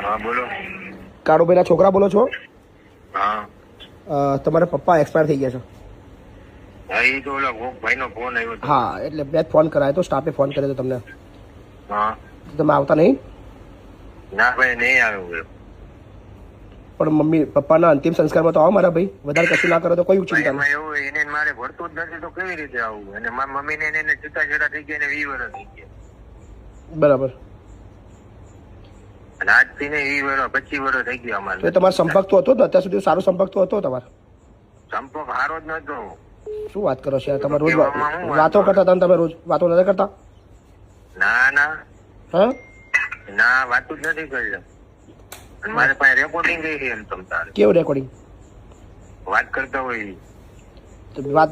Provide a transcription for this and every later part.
હા બોલો. કાળુભાઈના છોકરા બોલો છો? હા. તમારા પપ્પા એક્સપાયર થઈ ગયા છે. હા એ તો ઓલા ભાઈનો ફોન આવ્યો હતો. હા એટલે મેં જ ફોન કરાયો તો, સ્ટાફે ફોન કર્યો હતો તમને. હા. તમે આવતા નહીં? ના ભાઈ નહીં આવ્યો. પણ મમ્મી પપ્પાના અંતિમ સંસ્કારમાં તો આવો મારા ભાઈ. વધારે કશું ના કરો તો કોઈ ચિંતા એમાં નહીં. એવું એને મારે ભરતું જ નથી તો કેવી રીતે આવું? અને મારી મમ્મીને એને છૂટાછેડા થઈ ગયા ને 20 વર્ષ થઈ ગયા. બરાબર. અને આજથી ને 20 વર્ષ 25 વર્ષ થઈ ગયા અમારે. તો તમારો સંપર્ક તો હતો ને અત્યાર સુધી? સારો સંપર્ક તો હતો તમારો? સંપર્ક સારો જ નતો. શું વાત કરો છો તમે? રોજ વાતો કરતા હતા ને તમે? રોજ વાતો નથી કરતા? ના ના હા ના વાતું જ નથી કરી. મારે પાસે રેકોર્ડિંગ ગઈ છે એમ તમ તારે. કેવું રેકોર્ડિંગ? વાત કરતા હોય.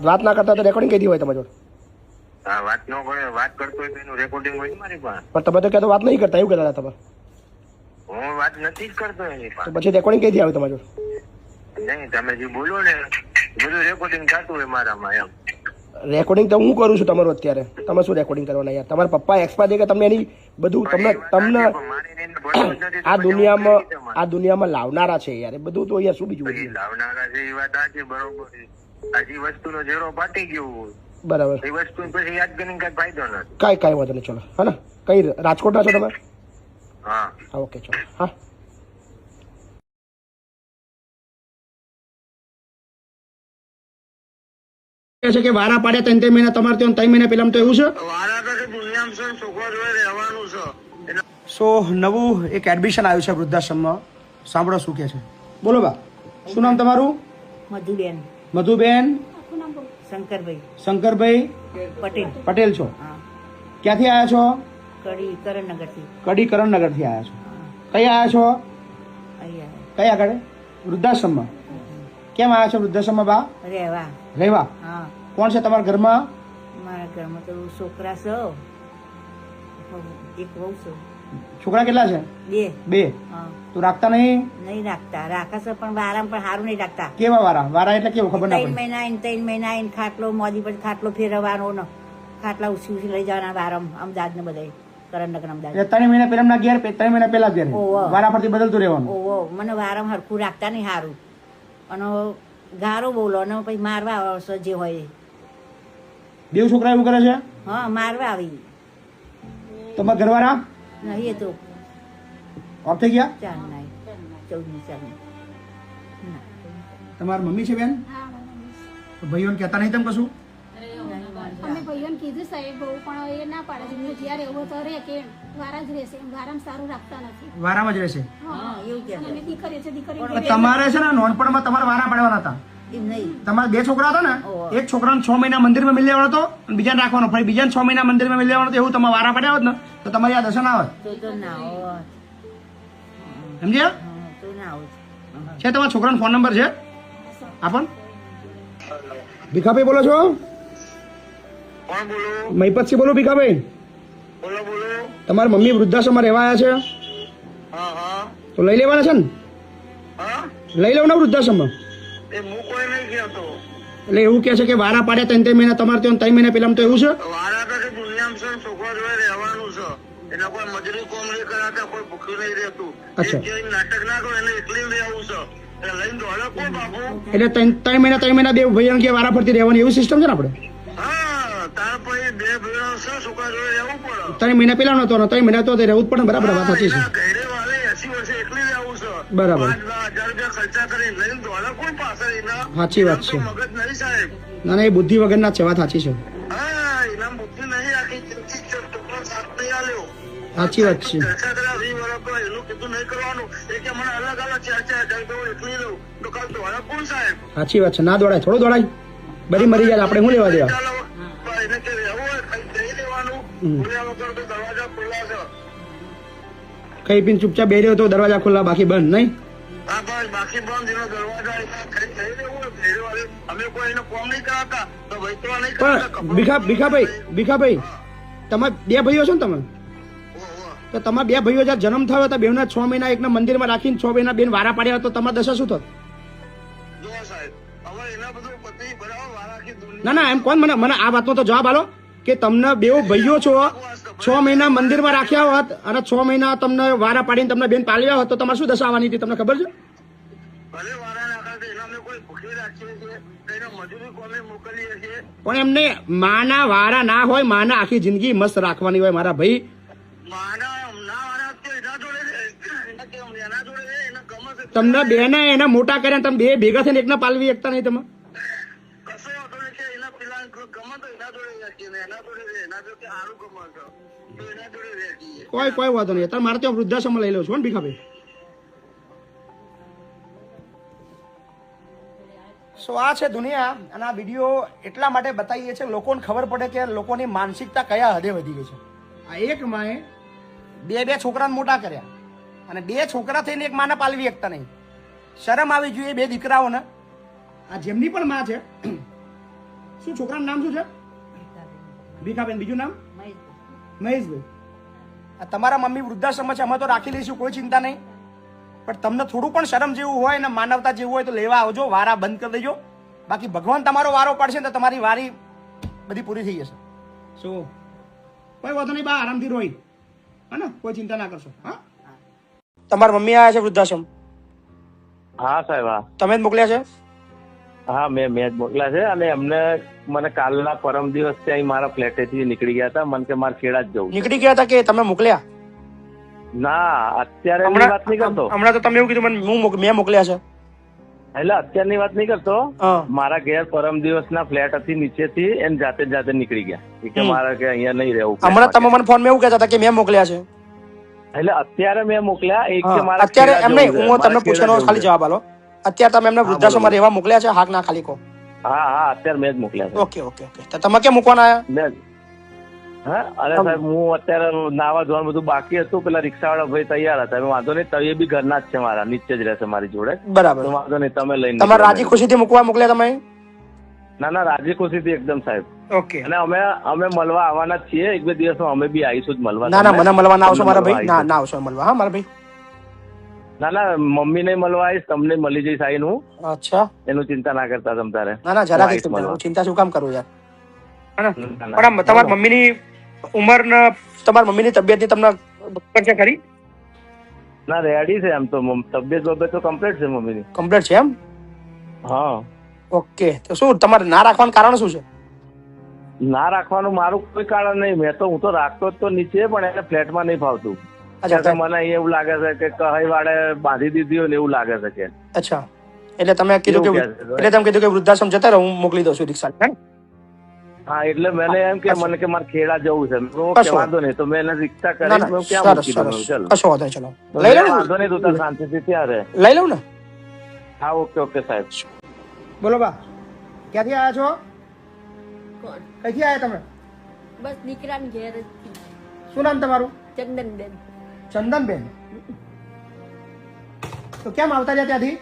વાત ના કરતા તો રેકોર્ડિંગ કઈ હોય તમારી જોડે? હા વાત ન કરે, વાત કરતો હોય તો એનું રેકોર્ડિંગ હોય મારી પાસે. પણ તમે તો કહેતો વાત નહીં કરતા એવું કહેતા હતા તમે. હું વાત નથી જ કરતો એની તો પાસે. પછી રેકોર્ડિંગ કઈથી આવે તમારી જોડે? નહીં તમે જે બોલો ને બધું રેકોર્ડિંગ થતું હોય મારામાં એમ. રેકોર્ડિંગ તો હું કરું છું તમારું અત્યારે. તમે શું રેકોર્ડિંગ કરવાના યાર? તમારા પપ્પા એક્સપાયર થઈ ગયા, તમને એની બધું તમને આ દુનિયામાં લાવનારા છે યાર. એ બધું તો યાર શું બીજું બધું લાવનારા છે એ વાત સાચી, બરોબર. હજી વસ્તુનો ઝેરો ફાટી ગયો બરાબર. એ વસ્તુ પછી યાદ કરીને કઈ ફાયદો નથી. કાંઈ વાંધો નહીં. ચલો હા ને, કઈ રાજકોટના છો તમે? હા હા ઓકે ચલો. હા છે કે વારા પાડ્યા 3 મહિના તમારે ત્યાં 3 મહિના પહેલા તો એવું છે. વારા તો દુનિયામાં છે, છોકરો જોડે રહેવાનું છે. સો નવું એક એડમિશન આવ્યું છે વૃદ્ધાશ્રમમાં. સાંભળો શું કે છે. બોલો બા, શું નામ તમારું? મધુબેન. મધુબેન. શંકરભાઈ. શંકરભાઈ પટેલ. પટેલ છો? હા. ક્યાંથી આવ્યા છો? કડી કરણનગરથી. કડી કરણનગરથી આવ્યા છો. કઈ આવ્યા છો? અહીંયા કઈ આગળ? વૃદ્ધાશ્રમમાં. કેમ આવ્યા છો વૃદ્ધાશ્રમમાં બા? રહેવા. રહેવા. હા. કોણ છે તમારા ઘરમાં? મારા ઘરમાં તો છોકરા છે, એક વહુ છે. છોકરા કેટલા છે? 2. 2. હા. તું રાખતા નહીં? નહીં રાખતા. રાખે છે પણ વારામાં પણ સારું નહીં રાખતા. કેવા વારા? વારા એટલે કેવું ખબર ના 3 પડે? મહિના આવીને 3 મહિના આવીને ખાટલો મોદી પર ખાટલો ફેરવવાનો ને ખાટલા ઉછી લઈ જવાના વારામાં અમદાવાદ ને બધા કરણનગર અમદાવાદ. 3 મહિના પહેલા ના ઘેર, 3 મહિના પહેલા ઘેર. ઓહો. વારા પરથી બદલતું રહેવાનું. ઓહો મને વારામાં હરખું રાખતા નહીં સારું. અને ગારો બોલો અને પછી મારવા આવશે જે હોય. બેવ છોકરા એવું કરે છે? હા મારવા આવી. તમારા ઘરવાળા નહીં એ તો ઓફ થઈ ગયા? 4 ના 14 4 તમારી મમ્મી છે બેન? તો ભાઈઓને કહેતા નહીં તમે કશું? અમે ભાઈઓને કીધું સાહેબ બહુ પણ એ ના પાડે છે. મેં જ્યારે એવું તો રહે કે વારા જ રહેશે, વારામાં સારું રાખતા નથી. વારામાં જ રહેશે. હા એવું કે અને અમે દીકરી છે, દીકરી પણ તમારે છે ને નાનપણમાં તમારે વારા પાડવાના હતા. એમ નહીં. તમારા 2 છોકરા હતા ને, ઓહો. એક છોકરાને 6 મહિના મંદિરમાં મિલી લેવાનો હતો અને બીજાને રાખવાનો, ફરી બીજાને 6 મહિના મંદિરમાં મિલી લેવાનો હતો. એવું તમારે વારા પાડ્યા હોત ને તો તમારી આ દશા ના આવત. તો ના હોત. સમજ્યા? હા, તો ના હોત. છે તમારા છોકરાનો ફોન નંબર છે? આપણ. ભીખાભાઈ બોલો છો? કોણ બોલો? મહિપતસિંહ બોલો. ભીખાભાઈ, બોલો બોલો. તમારી મમ્મી વૃદ્ધાશ્રમમાં રહેવા આવ્યા છે હા હા તો લઈ લેવાના છે ને? હા લઈ લેવાના વૃદ્ધાશ્રમમાં. એ હું કોઈ નહીં કહેતો. એટલે એવું કે છે કે વારા પાડ્યા 3 મહિના તમારે ત્યાં 3 મહિના પહેલા તો એવું છે. વારા તો દુનિયામાં છે, છોકરો જોડે રહેવાનું છે. એટલે કોઈ મજૂરી કોમ નહીં કરાતા, કોઈ ભૂખ્યું નહીં રહેતું. અચ્છા. જે નાટક ના કરો એને એકલી રહેવું છે. એટલે લઈને દોડે કોણ બાપુ? એટલે 3 મહિના 2 ભાઈઓ કે વારા ફરતી રહેવાની એવી સિસ્ટમ છે ને આપણે? હા તાર પછી 2 ભાઈઓ છે, છોકરા જોડે રહેવું પડે. 3 મહિના પહેલા નતો ને 3 મહિના તો રહેવું જ પડે ને. બરાબર, વાત સાચી છે. એના ઘરે વાળે 80 વર્ષે એકલી રહેવું છે. બરાબર. 5,000 રૂપિયા ખર્ચા કરી લઈને દોડે કોણ પાછળ એના? સાચી વાત છે. એમ તો મગજ નહીં સાહેબ. ના ના, એ બુદ્ધિ વગરના જ છે. વાત સાચી છે. હા એના બુદ્ધિ નહીં આખી જિંદગી છોકરો સાથ નહીં આલ્યો. સાચી વાત છે. ખર્ચા કર્યા 20 વર્ષ તો એનું કીધું નહીં કરવાનું. એ કે મને અલગ અલગ 4,000 તો હું એકલી રહું તો કાલ દોડે કોણ સાહેબ? સાચી વાત છે. ના દોડાય, થોડો દોડાય. બરી મરી જાય આપણે શું લેવા દેવા? ચાલો એને કે રહેવું હોય ખાલી જઈ લેવાનું. બોલ્યા વગર તો દરવાજા ખુલ્લા છે. કઈ પીને ચૂપચાપ બેહી રહ્યો તો દરવાજા ખુલ્લા, બાકી બંધ નહીં. હા બસ બાકી બંધ એનો દરવાજા ખાલી જઈ લેવું હોય ઘેરવાળી. અમે કોઈ એને કોમ નહીં કરાતા તો વૈતવા નહીં કરાતા. પણ ભીખાભાઈ તમારે 2 ભાઈઓ છો ને તમે? તો તમારા 2 ભાઈઓ જ્યારે જન્મ થયો હતા, બેવના 6 મહિના એકના મંદિરમાં રાખીને 6 મહિના બેન વારા પાડ્યા તો તમારી દશા શું થત? જો સાહેબ હવે એના બધું પતિ બરાબર વારાખી દુનિયા. ના ના, એમ કોણ મને આ વાતનો તો જવાબ આલો કે તમને 2 ભાઈઓ છો, 6 મહિના મંદિરમાં રાખ્યા હોત અને 6 મહિના તમને વારા પાડીને તમને બેન પાલ્યા હોત તો તમારે શું દશા આવવાની હતી તમને ખબર છે? ભલે વારા નાખા તો એના અમે કોઈ ભૂખી રાખીએ છીએ એને મજૂરી કોમે મોકલીએ છીએ. પણ એમને માના વારા ના હોય, માના આખી જિંદગી મસ્ત રાખવાની હોય મારા ભાઈ. માના ના વારા તો એના જોડે છે. એના જોડે છે એના ગમે છે. તમને બેને એને મોટા કર્યા તમે બે ભેગા થઈને એકને પાલવી એકતા નહીં તમે. કશો વાંધો નહીં કે એના પેલા ગમે તો એના જોડે રાખીએ ને એના જોડે રહે એના જોડે સારું ગમે તો એના જોડે રાખીએ. કોઈ વાંધો નહીં. અત્યારે મારે ત્યાં વૃદ્ધાશ્રમ લઈ લો છો ને ભીખાભાઈ. સો આ છે દુનિયા અને આ વિડીયો એટલા માટે બતાવીએ છીએ લોકોને ખબર પડે કે લોકોની માનસિકતા કયા હદે વધી ગઈ છે. આ એક માએ બે છોકરાને મોટા કર્યા અને 2 છોકરા થઈને એક માને પાલવી શકતા નહીં. શરમ આવી જોઈએ 2 દીકરાઓને. આ જેમની પણ માં છે. શું છોકરાનું નામ શું છે? ભીખાબેન. બીજું નામ? મહેશભાઈ. આ તમારા મમ્મી વૃદ્ધાશ્રમમાં છે, અમે તો રાખી લઈશું, કોઈ ચિંતા નહીં. પણ તમને થોડું પણ શરમ જેવું હોય ને માનવતા જેવું હોય તો લેવા આવજો, વારા બંધ કરી દેજો. બાકી ભગવાન તમારો વારો પડશે ને તો તમારી વારી બધી પૂરી થઈ જશે. શું કોઈ વાંધો નહીં બા, આરામથી રોઈ, હા ને, કોઈ ચિંતા ના કરશો. હા, તમારા મમ્મી આવ્યા છે વૃદ્ધાશ્રમ? હા સાહેબ. હા, તમે જ મોકલ્યા છે? હા, મેં જ મોકલ્યા છે. અને એમને મને કાલના પરમ દિવસ ત્યાં મારા ફ્લેટેથી નીકળી ગયા હતા. મને કે મારે ખેડા જ જવું. નીકળી ગયા હતા કે તમે મોકલ્યા? ના, અત્યારે ની વાત નહીં કરતો. હમણાં તો તમે એવું કીધું મને મેં મોકલ્યા છે. એટલે અત્યારની વાત નહીં કરતો. મારા ઘેર પરમ દિવસના ફ્લેટ હતી, નીચેથી એને જાતે નીકળી ગયા કે મારે કે અહીંયા નહીં રહેવું. હમણાં તમે મને ફોન માં એવું કહેતા હતા કે મેં મોકલ્યા છે. એટલે અત્યારે મેં મોકલ્યા. એક કે મારા અત્યારે એમ નહીં, હું તમને પૂછવાનો ખાલી જવાબ આલો. અત્યારે તમે એમને વૃદ્ધાશ્રમમાં રહેવા મોકલ્યા છે? હાક ના ખાલી કહો. હા, અત્યારે મેં જ મોકલ્યા છે. ઓકે. તો તમે કેમ મૂકવાના આવ્યા? હા, અરે સાહેબ હું અત્યારે નાવા ધોવાનું બધું બાકી હતું. પેલા રિક્ષાવાળા ભાઈ તૈયાર હતા. વાંધો નહીં, તો એ બી ઘરના જ છે, મારા નીચે જ રહેશે મારી જોડે. બરાબર, વાંધો નહીં, તમે લઈને તમારે રાજી ખુશીથી મૂકવા મોકલ્યા તમે? ના, રાજી ખુશીથી એકદમ સાહેબ. ઓકે. અને અમે મળવા આવવાના જ છીએ. 1-2 દિવસમાં અમે બી આવીશું જ મળવા. ના, મને મળવા ના આવશો મારા ભાઈ? ના આવશો મળવા? હા મારા ભાઈ. ના, મમ્મી ને મળવા આવીશ, તમને મળી જઈશ આવીને હું. અચ્છા, એનું ચિંતા ના કરતા તમ તારે. ના જરા ચિંતા શું કામ કરું યાર. પણ તમારી મમ્મીની ઉંમર ને તમારી મમ્મીની તબિયત ની તમને ખબર છે ખરી? ના, રેડી છે એમ તો. તબિયત તો કમ્પ્લીટ છે મમ્મીની. કમ્પ્લીટ છે એમ? હા. ઓકે. તો શું તમારે ના રાખવાનું કારણ શું છે? ના રાખવાનું મારું કોઈ કારણ નહીં. હું તો રાખતો જ તો નીચે, પણ એને ફ્લેટમાં નહીં ફાવતું. મને એવું લાગે છે કે કહી વાળે બાંધી દીધી હોય ને એવું લાગે છે કે. અચ્છા, એટલે તમે કીધું કે વૃદ્ધાશ્રમ જતા રહો, હું મોકલી દઉં છું રિક્ષા. હા, એટલે મને એમ કે મને કે મારે ખેડા જવું છે. વાંધો નહીં, તો મેં એને રિક્ષા કરી ક્યાં મૂકી દઉં. ચલો, કશો વાંધો નહીં, ચલો લઈ લઉં. વાંધો નહીં, તું તાર શાંતિથી ત્યારે લઈ લઉં ને. હા, ઓકે સાહેબ. બોલો બા, ક્યાંથી આવ્યા છો? કોણ? કઈથી આવ્યા તમે? બસ દીકરાને ઘેર જ. શું નામ તમારું? ચંદનબેન. ચંદનબેન. તો કેમ આવતા રહ્યા ત્યાંથી?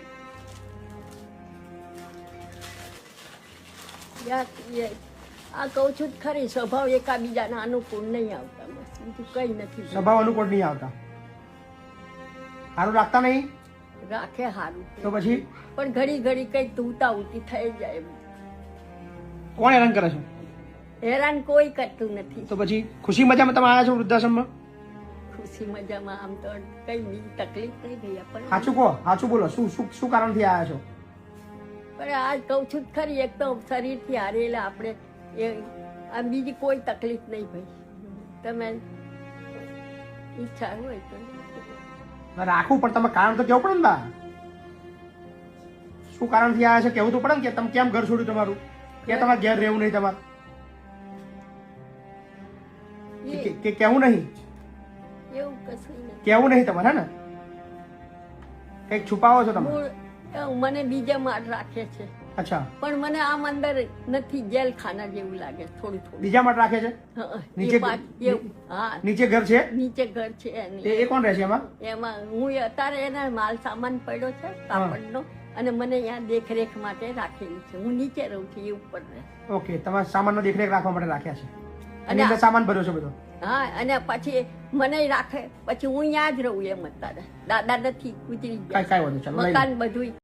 આ કહું છું ખરી, સ્વભાવ એકાબીજાના અનુકૂળ નહીં આવતા. બસ બીજું કઈ નથી. સ્વભાવ અનુકૂળ નહીં આવતા? સારું રાખતા નહીં? રાખે સારું તો પછી? પણ ઘડી કઈ તુંતા ઉતી થઈ જાય. કોણ હેરાન કરે છે? હેરાન કોઈ કરતું નથી. તો પછી ખુશી મજામાં તમે આવ્યા છો વૃદ્ધાશ્રમમાં? ખુશી મજામાં આમ તો કઈ બીજી તકલીફ નહીં ગઈ આપણને. સાચું કહો, સાચું બોલો. શું કારણથી આવ્યા છો? પણ આ કહું છું ખરી, એક તો શરીરથી હારેલા આપણે, આ બીજી કોઈ તકલીફ નહીં ભાઈ. તમે ઈચ્છા હોય તો રાખવું, પણ તમે કારણ તો કેવું પડે ને બા. શું કારણથી આવ્યા છે કેવું તો પડે ને કે તમે કેમ ઘર છોડ્યું તમારું, કે તમારે ઘેર રહેવું નહીં તમારે, કે કેવું નહીં? એવું કશું નહીં. કેવું નહીં તમારે, હે ને? કઈક છુપાવો છો તમે? મને બીજા માં રાખે છે. અચ્છા. પણ મને આમ અંદર નથી, જેલ ખાના જેવું લાગે થોડું. બીજા માટે રાખે છે? નીચે ઘર છે? નીચે ઘર છે. એ કોણ રહે છે એમાં? એમાં હું અત્યારે એના માલ સામાન પડ્યો છે કાપડનો, અને મને અહીંયા દેખરેખ માટે રાખેલી છે. હું નીચે રહું છું, એ ઉપર રહે. ઓકે, તમારા સામાનનો દેખરેખ રાખવા માટે રાખ્યા છે. અને અંદર સામાન ભર્યો છે બધો? હા, અને પછી મને રાખે, પછી હું અહીંયા જ રહું એમ. અત્યારે દાદા નથી, ગુજરી ગયા, કઈ વાંધો, ચાલો મકાન બધું